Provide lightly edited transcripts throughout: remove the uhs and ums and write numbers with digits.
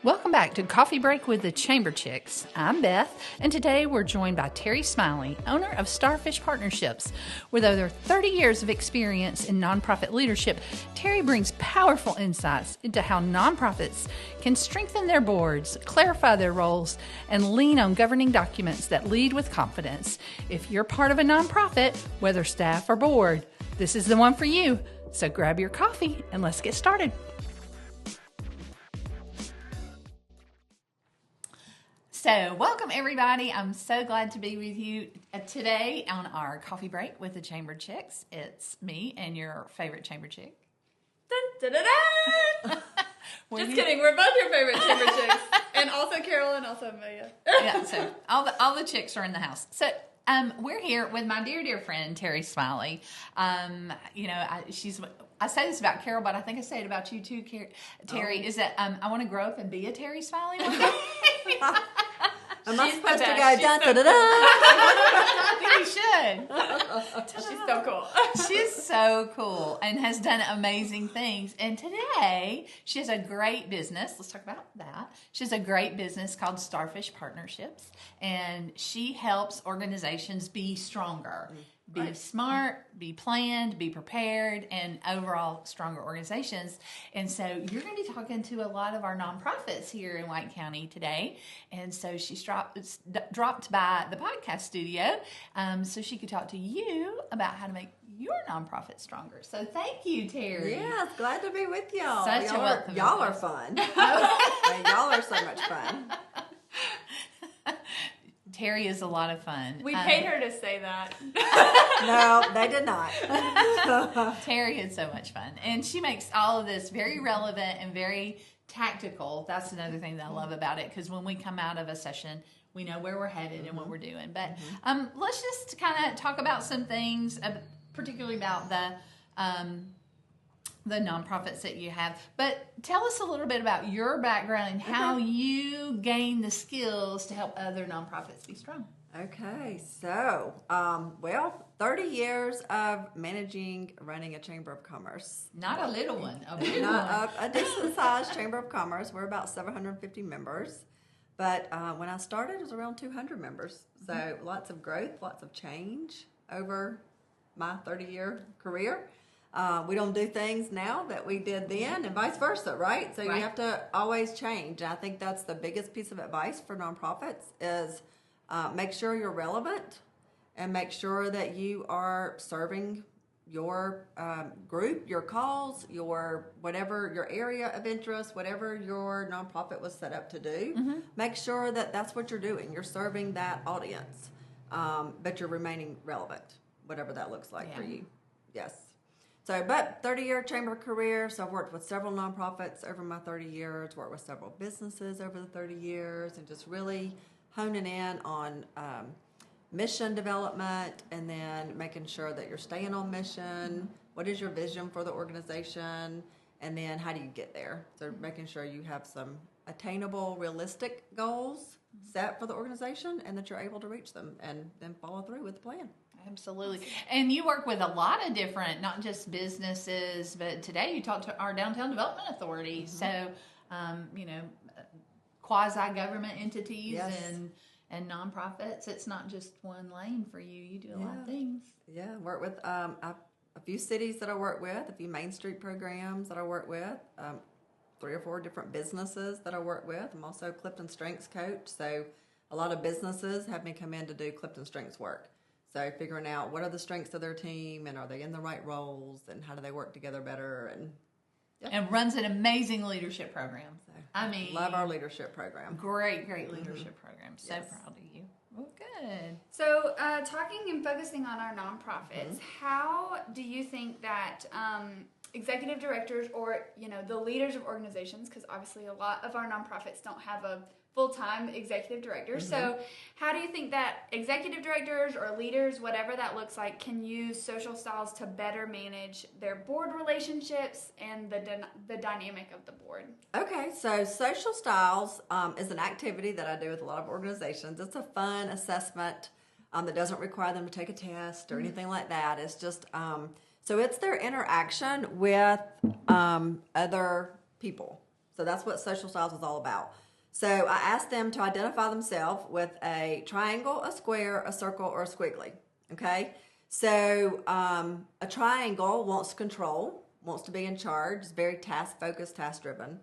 Welcome back to Coffee Break with the Chamber Chicks. I'm Beth, and today we're joined by Teri Smiley, owner of Starfish Partnerships. With over 30 years of experience in nonprofit leadership, Teri brings powerful insights into how nonprofits can strengthen their boards, clarify their roles, and lean on governing documents that lead with confidence. If you're part of a nonprofit, whether staff or board, this is the one for you. So grab your coffee and let's get started. So welcome, everybody. I'm so glad to be with you today on our coffee break with the Chamber Chicks. It's me and your favorite Chamber Chick. Dun, dun, dun, dun. Just kidding. We're both your favorite Chamber Chicks. And also Carol and also Amelia. Yeah, so all the chicks are in the house. So we're here with my dear friend, Teri Smiley. I say this about Carol, but I think I say it about you too, Teri, is that I want to grow up and be a Teri Smiley one day. Am I supposed to go dun so da da da? I think you should. She's so cool. She's so cool and has done amazing things. And today, she has a great business. Let's talk about that. She has a great business called Starfish Partnerships, and she helps organizations be stronger. Be smart, be planned, be prepared, and overall stronger organizations. And so you're going to be talking to a lot of our nonprofits here in White County today. And so she's dropped by the podcast studio so she could talk to you about how to make your nonprofit stronger. So thank you, Teri. Yes, glad to be with y'all. Such a welcome. Y'all are fun. Y'all are so much fun. Teri is a lot of fun. We paid her to say that. No, they did not. Teri is so much fun. And she makes all of this very relevant and very tactical. That's another thing that I love about it, because when we come out of a session, we know where we're headed and what we're doing. But let's just kind of talk about some things, particularly about the nonprofits that you have. But tell us a little bit about your background and how you gain the skills to help other nonprofits be strong. Okay, so, 30 years of running a Chamber of Commerce. Not a little one, a big one. A decent-sized Chamber of Commerce. We're about 750 members. But when I started, it was around 200 members. So lots of growth, lots of change over my 30-year career. We don't do things now that we did then, and vice versa, right? So you have to always change. And I think that's the biggest piece of advice for nonprofits is make sure you're relevant and make sure that you are serving your group, your cause, your area of interest, whatever your nonprofit was set up to do. Make sure that that's what you're doing. You're serving that audience, but you're remaining relevant, whatever that looks like for you. Yes. So, but 30-year chamber career, so I've worked with several nonprofits over my 30 years, worked with several businesses over the 30 years, and just really honing in on mission development and then making sure that you're staying on mission. What is your vision for the organization? And then how do you get there? So making sure you have some attainable, realistic goals set for the organization and that you're able to reach them and then follow through with the plan. Absolutely. And you work with a lot of different, not just businesses, but today you talked to our Downtown Development Authority. So, quasi-government entities and nonprofits. It's not just one lane for you. You do a lot of things. Yeah, work with a few cities that I work with, a few Main Street programs that I work with, 3 or 4 different businesses that I work with. I'm also a Clifton Strengths coach, so a lot of businesses have me come in to do Clifton Strengths work. So figuring out what are the strengths of their team and are they in the right roles and how do they work together better and runs an amazing leadership program. So, love our leadership program. Great leadership program. So proud of you. Well, good. So talking and focusing on our nonprofits, how do you think that executive directors or, the leaders of organizations, because obviously a lot of our nonprofits don't have a full-time executive director. So how do you think that executive directors or leaders, whatever that looks like, can use social styles to better manage their board relationships and the dynamic of the board? Okay, so social styles is an activity that I do with a lot of organizations. It's a fun assessment that doesn't require them to take a test or anything like that. It's just, so it's their interaction with other people. So that's what social styles is all about. So I asked them to identify themselves with a triangle, a square, a circle, or a squiggly. Okay? So a triangle wants control, wants to be in charge, is very task-focused, task-driven.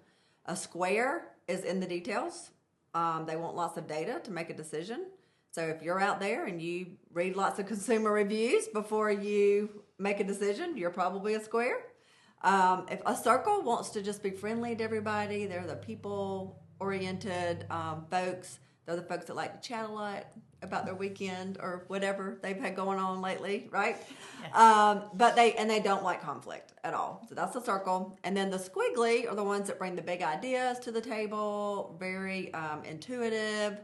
A square is in the details. They want lots of data to make a decision. So if you're out there and you read lots of consumer reviews before you make a decision, you're probably a square. If a circle wants to just be friendly to everybody, they're the people-oriented folks. They're the folks that like to chat a lot about their weekend or whatever they've had going on lately, right? Yeah. But they don't like conflict at all. So that's the circle. And then the squiggly are the ones that bring the big ideas to the table, very intuitive,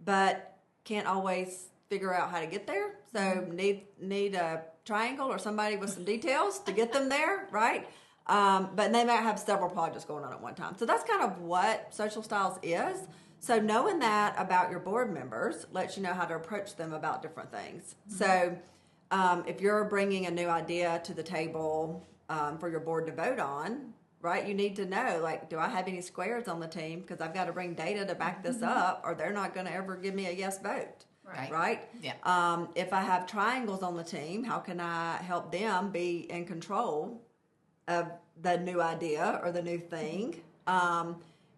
but can't always figure out how to get there. So need a triangle or somebody with some details to get them there, right? But they might have several projects going on at one time. So that's kind of what social styles is. So knowing that about your board members lets you know how to approach them about different things. So if you're bringing a new idea to the table for your board to vote on, right, you need to know, like, do I have any squares on the team? Because I've got to bring data to back this up, or they're not going to ever give me a yes vote. Right? Yeah. If I have triangles on the team, how can I help them be in control of the new idea or the new thing?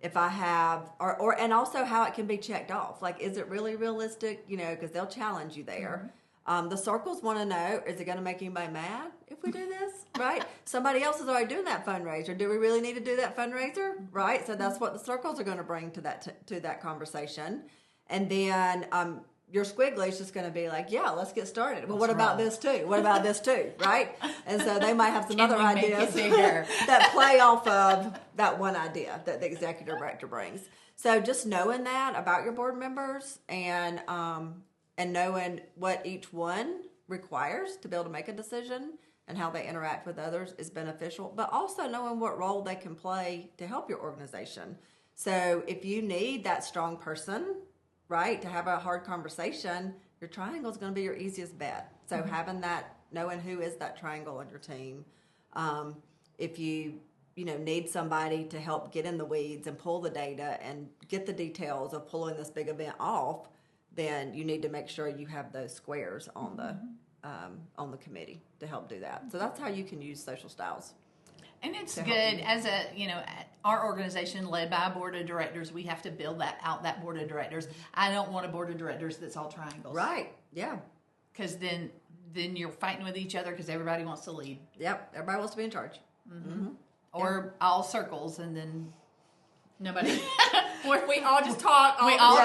If I have, and also how it can be checked off. Like, is it really realistic? You know, because they'll challenge you there. The circles want to know, is it going to make anybody mad if we do this? Right? Somebody else is already doing that fundraiser. Do we really need to do that fundraiser? Right? So that's what the circles are going to bring to that conversation. And then your squiggly is just going to be like, yeah, let's get started. Well, what about this too? What about this too? Right? And so they might have some other ideas that play off of that one idea that the executive director brings. So just knowing that about your board members and knowing what each one requires to be able to make a decision and how they interact with others is beneficial, but also knowing what role they can play to help your organization. So if you need that strong person, right, to have a hard conversation, your triangle is going to be your easiest bet. So having that, knowing who is that triangle on your team. If you need somebody to help get in the weeds and pull the data and get the details of pulling this big event off, then you need to make sure you have those squares on the committee to help do that. So that's how you can use social styles. And it's good as our organization led by a board of directors, we have to build that board of directors. I don't want a board of directors that's all triangles. Right. Yeah. Because then you're fighting with each other because everybody wants to lead. Yep. Everybody wants to be in charge. Or all circles and then nobody. We all just talk. Talk all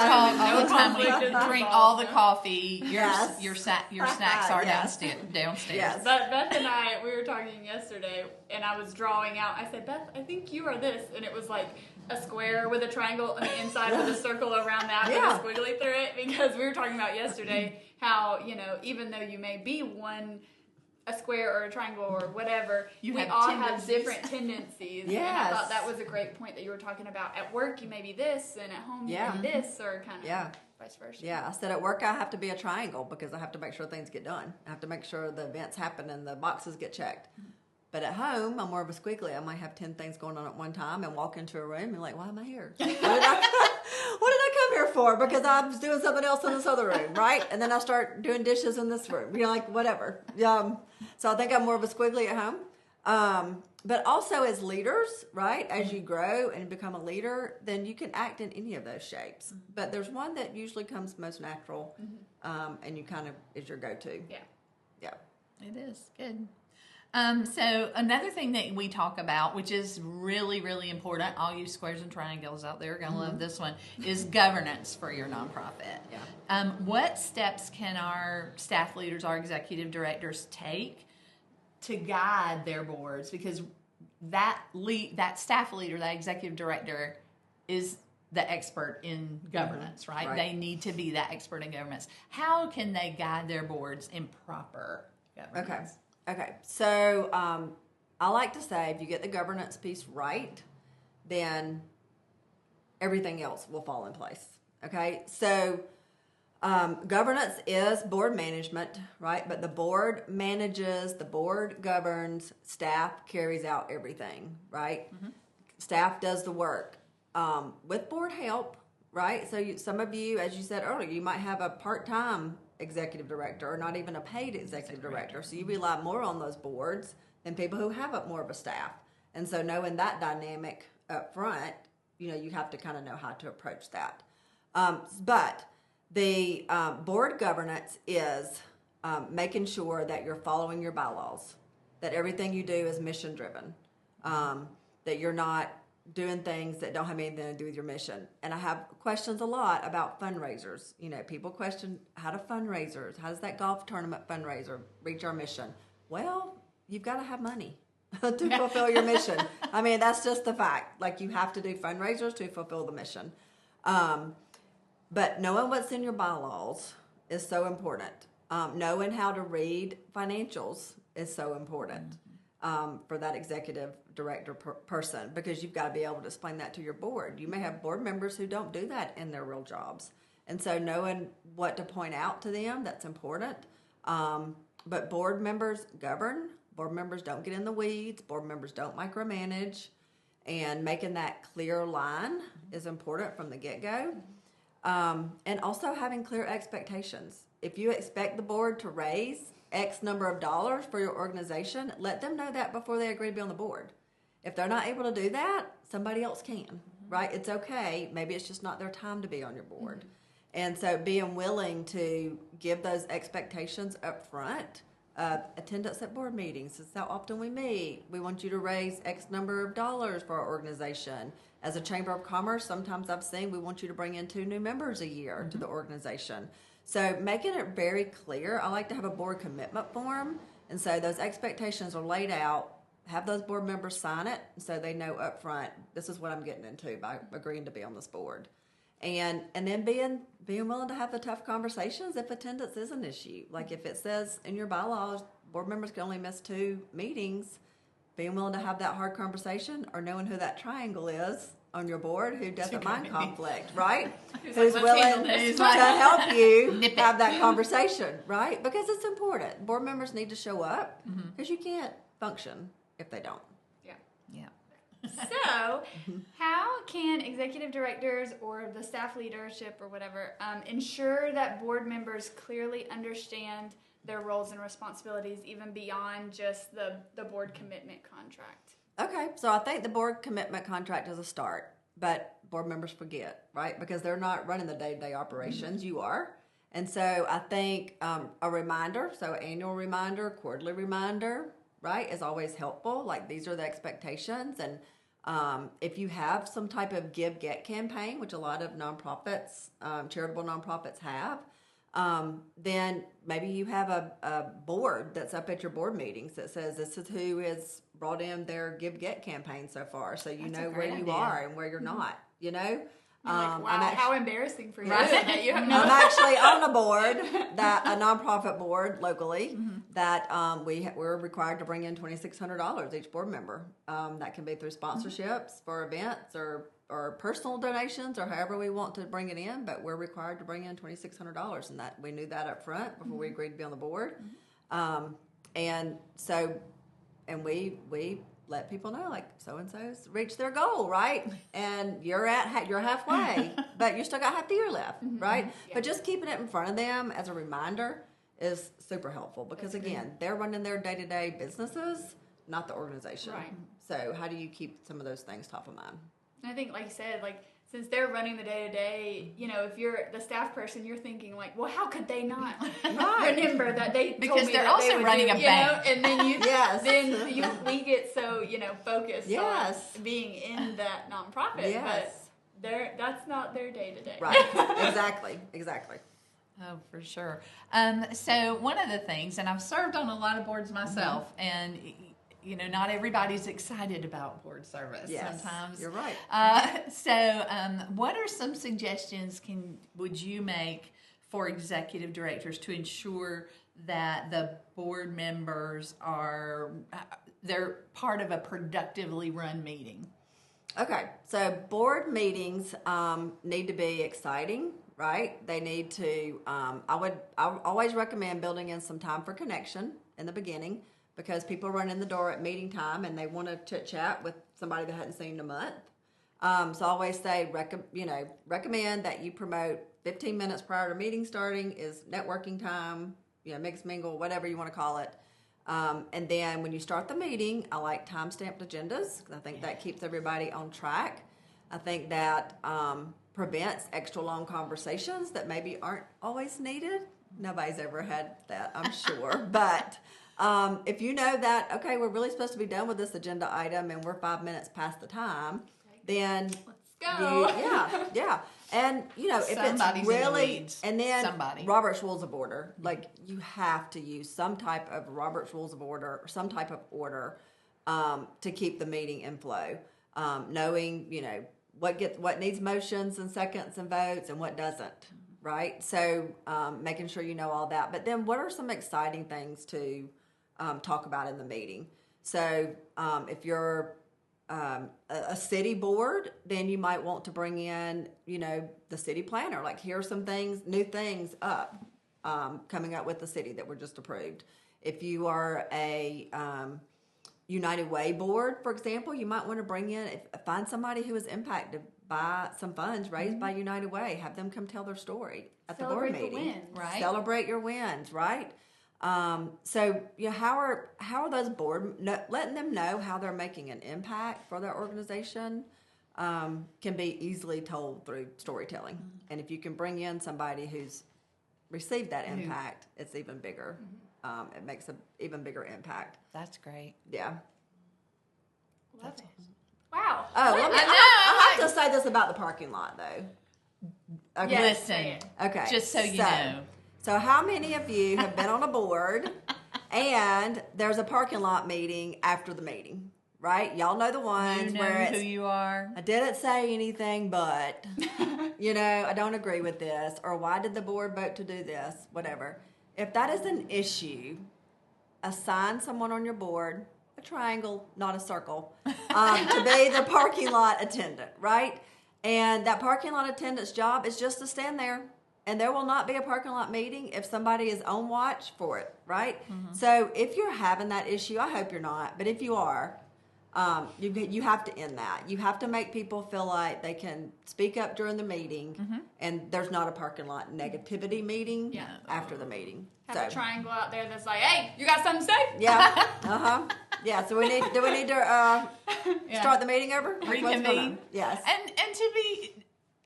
the time. We drink all the coffee. Your snacks are downstairs. Yes. Beth and I, we were talking yesterday, and I was drawing out. I said, Beth, I think you are this, and it was like a square with a triangle on the inside with a circle around that with a squiggly through it. Because we were talking about yesterday how even though you may be a square or a triangle or whatever, we all have different tendencies. Yes. And I thought that was a great point that you were talking about. At work, you may be this, and at home, you may be this, or kind of vice versa. Yeah, I said at work, I have to be a triangle because I have to make sure things get done. I have to make sure the events happen and the boxes get checked. But at home, I'm more of a squiggly. I might have 10 things going on at one time and walk into a room and like, why am I here? What did I come here for? Because I was doing something else in this other room, right? And then I start doing dishes in this room, like whatever. So I think I'm more of a squiggly at home. But also as leaders, right? As you grow and become a leader, then you can act in any of those shapes. But there's one that usually comes most natural, and you kind of is your go-to. Yeah. It is good. So another thing that we talk about, which is really, really important, all you squares and triangles out there are going to love this one, is governance for your nonprofit. Yeah. What steps can our staff leaders, our executive directors take to guide their boards? Because that staff leader, that executive director, is the expert in governance, right? They need to be that expert in governance. How can they guide their boards in proper governance? Okay, so I like to say if you get the governance piece right, then everything else will fall in place. Okay, so governance is board management, right? But the board manages, the board governs, staff carries out everything, right? staff does the work with board help, right? So some of you, as you said earlier, you might have a part-time executive director or not even a paid executive director. So you rely more on those boards than people who have more of a staff. And so knowing that dynamic up front, you have to kind of know how to approach that. But the board governance is making sure that you're following your bylaws, that everything you do is mission driven, that you're not doing things that don't have anything to do with your mission. And I have questions a lot about fundraisers. People question, how do fundraisers, how does that golf tournament fundraiser reach our mission? Well, you've got to have money to fulfill your mission. I mean, that's just the fact. Like, you have to do fundraisers to fulfill the mission. But knowing what's in your bylaws is so important. Knowing how to read financials is so important for that executive director person, because you've got to be able to explain that to your board. You may have board members who don't do that in their real jobs. And so knowing what to point out to them, that's important. But board members govern. Board members don't get in the weeds. Board members don't micromanage. And making that clear line is important from the get-go. And also having clear expectations. If you expect the board to raise X number of dollars for your organization, let them know that before they agree to be on the board. If they're not able to do that, somebody else can, right? It's okay. Maybe it's just not their time to be on your board. And so being willing to give those expectations up front. Attendance at board meetings is how often we meet. We want you to raise X number of dollars for our organization. As a Chamber of Commerce, sometimes I've seen we want you to bring in 2 new members a year to the organization. So making it very clear. I like to have a board commitment form, and so those expectations are laid out. Have those board members sign it so they know up front, this is what I'm getting into by agreeing to be on this board. And then being willing to have the tough conversations if attendance is an issue. Like if it says in your bylaws, board members can only miss 2 meetings, being willing to have that hard conversation, or knowing who that triangle is on your board who doesn't mind conflict, right? Who's willing to help you have that conversation, right? Because it's important. Board members need to show up because you can't function if they don't. So, how can executive directors or the staff leadership or whatever ensure that board members clearly understand their roles and responsibilities even beyond just the board commitment contract? Okay, so I think the board commitment contract is a start, but board members forget, right? Because they're not running the day-to-day operations. You are. And so I think a reminder, so annual reminder, quarterly reminder, right, is always helpful. Like, these are the expectations. And if you have some type of give-get campaign, which a lot of nonprofits, charitable nonprofits have, then maybe you have a board that's up at your board meetings that says this is who has brought in their give-get campaign so far, so you know where you are and where you're not, You're like, wow, how embarrassing for you. That you have I'm actually on a board, a nonprofit board locally, that we're required to bring in $2,600 each board member. That can be through sponsorships for events or personal donations or however we want to bring it in, but we're required to bring in $2,600, and that we knew that up front before we agreed to be on the board. And we let people know, like, so-and-so's reached their goal, right? And you're halfway, but you still got half the year left, right? Yeah. But just keeping it in front of them as a reminder is super helpful because, again, they're running their day-to-day businesses, not the organization. Right. So how do you keep some of those things top of mind? And I think, like you said, since they're running the day-to-day, if you're the staff person, you're thinking like, well, how could they not remember that they because told me they're that also they would running do, a bank. And then we get so focused on being in that nonprofit, but that's not their day-to-day. Right. Exactly. Oh, for sure. So one of the things, and I've served on a lot of boards myself, and not everybody's excited about board service. Yes, sometimes. You're right. What are some suggestions would you make for executive directors to ensure that the board members they're part of a productively run meeting? Okay, so board meetings need to be exciting, right? They need to. I always recommend building in some time for connection in the beginning. because people run in the door at meeting time and they want to chit chat with somebody they hadn't seen in a month. So I always say, recommend that you promote 15 minutes prior to meeting starting is networking time, mix, mingle, whatever you want to call it. And then when you start the meeting, I like time-stamped agendas because I think that keeps everybody on track. I think that prevents extra long conversations that maybe aren't always needed. Nobody's ever had that, I'm sure. But if you know that, okay, we're really supposed to be done with this agenda item and we're 5 minutes past the time, then let's go. Yeah. And if Somebody's it's really, in the weeds. and then Somebody. Robert's Rules of Order, like you have to use some type of Robert's Rules of Order or some type of order to keep the meeting in flow, knowing what needs motions and seconds and votes and what doesn't, right? So making sure you know all that. But then what are some exciting things to talk about in the meeting? So if you're a city board, then you might want to bring in, the city planner. Like, here are some new things up, coming up with the city that were just approved. If you are a United Way board, for example, you might want to find somebody who was impacted by some funds raised by United Way. Have them come tell their story at the board meeting. Celebrate the wins. Right. Celebrate your wins, right? So how are those letting them know how they're making an impact for their organization can be easily told through storytelling. And if you can bring in somebody who's received that impact, it's even bigger. It makes an even bigger impact. That's great. Yeah. Love it. Wow. Oh, I have to say this about the parking lot, though. Okay. Yes, Listen, say it. Okay. just so you know. So how many of you have been on a board and there's a parking lot meeting after the meeting, right? Y'all know the ones You know where who you are. I didn't say anything, but, I don't agree with this, or why did the board vote to do this, whatever. If that is an issue, assign someone on your board, a triangle, not a circle, to be the parking lot attendant, right? And that parking lot attendant's job is just to stand there. And there will not be a parking lot meeting if somebody is on watch for it, right? So if you're having that issue, I hope you're not, but if you are, you have to end that. You have to make people feel like they can speak up during the meeting, and there's not a parking lot negativity meeting after the meeting. Have a triangle out there that's like, hey, you got something to say? Yeah. Yeah. So do we need to start the meeting over? Like, what's going on? Reconvene. Yes.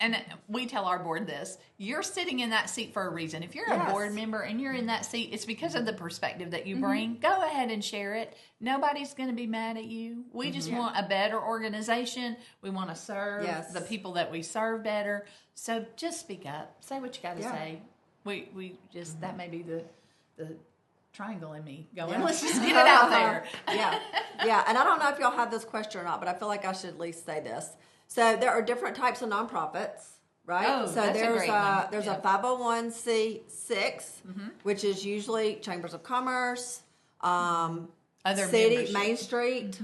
And we tell our board this: you're sitting in that seat for a reason. If you're a board member and you're in that seat, it's because of the perspective that you bring. Go ahead and share it. Nobody's going to be mad at you. We just want a better organization. We want to serve the people that we serve better. So just speak up. Say what you got to say. We just that may be the triangle in me going, let's just get it out there. Yeah. And I don't know if y'all have this question or not, but I feel like I should at least say this. So there are different types of nonprofits, right? Oh, so that's a great one. There's a 501c6, which is usually chambers of commerce, Other city, membership.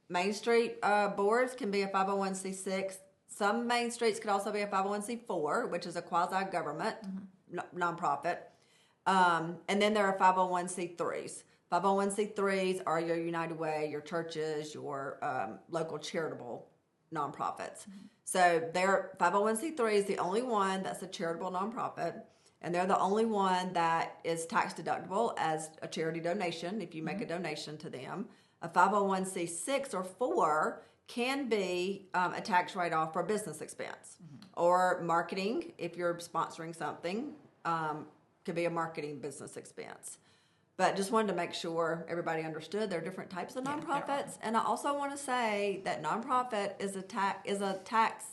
Main Street boards can be a 501c6. Some Main Streets could also be a 501c4, which is a quasi-government nonprofit. And then there are 501c3s. 501c3s are your United Way, your churches, your local charitable nonprofits. So their 501c3 is the only one that's a charitable nonprofit, and they're the only one that is tax deductible as a charity donation if you make a donation to them. A 501c6 or 4 can be a tax write-off for business expense or marketing. If you're sponsoring something, could be a marketing business expense. But just wanted to make sure everybody understood there are different types of nonprofits. And I also want to say that nonprofit is a tax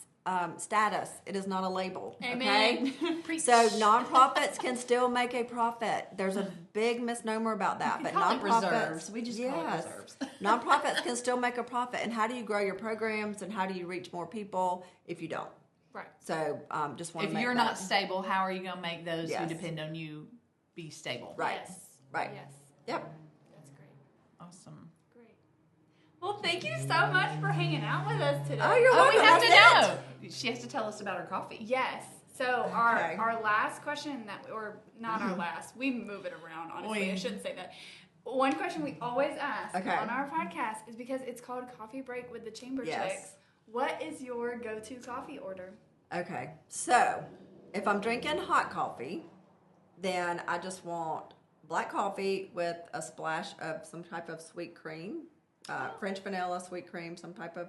status. It is not a label. Amen. Okay? So nonprofits can still make a profit. There's a big misnomer about that. But call it nonprofits, reserves. We just call it reserves. Nonprofits can still make a profit. And how do you grow your programs and how do you reach more people if you don't? Right. So just want to If make you're that. not stable, how are you going to make those who depend on you be stable? Right. Yes. Right. Yes. Yep. That's great. Awesome. Great. Well, thank you so much for hanging out with us today. Oh, you're Oh, welcome. we have to That's know. She has to tell us about her coffee. Yes. So Okay. our last question or not our last, we move it around, honestly. I shouldn't say that. One question we always ask Okay. on our podcast is because it's called Coffee Break with the Chamber Yes. Chicks. What is your go-to coffee order? Okay, so if I'm drinking hot coffee, then I just want black coffee with a splash of some type of sweet cream, French vanilla, sweet cream, some type of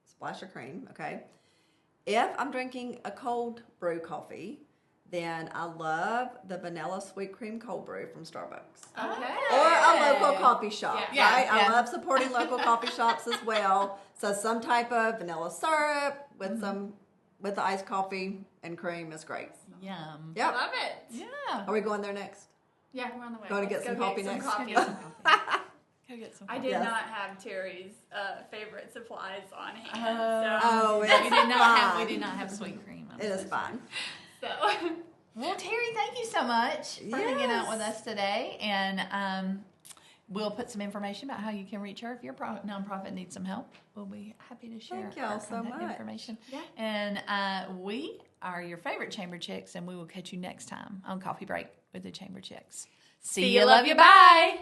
splash of cream, okay? If I'm drinking a cold brew coffee, then I love the vanilla sweet cream cold brew from Starbucks. Okay. Or a local coffee shop, Yeah. right? Yeah. I love supporting local coffee shops as well. So some type of vanilla syrup with with the iced coffee and cream is great. Yum. I Yep. love it. Yeah. Are we going there next? Yeah, we're on the way. Going to Let's get some go coffee next? coffee. Go get some coffee. Go get some I coffee. did Yes. not have Teri's favorite supplies on hand. Oh, we it's did not have fine. sweet cream. It is fine. So Well, Terry, thank you so much for hanging out Yes. with us today, and we'll put some information about how you can reach her if your nonprofit needs some help. We'll be happy to share Thank y'all our so contact much. information. Yeah. And we are your favorite Chamber Chicks, and we will catch you next time on Coffee Break with the Chamber Chicks. See you, love you, bye.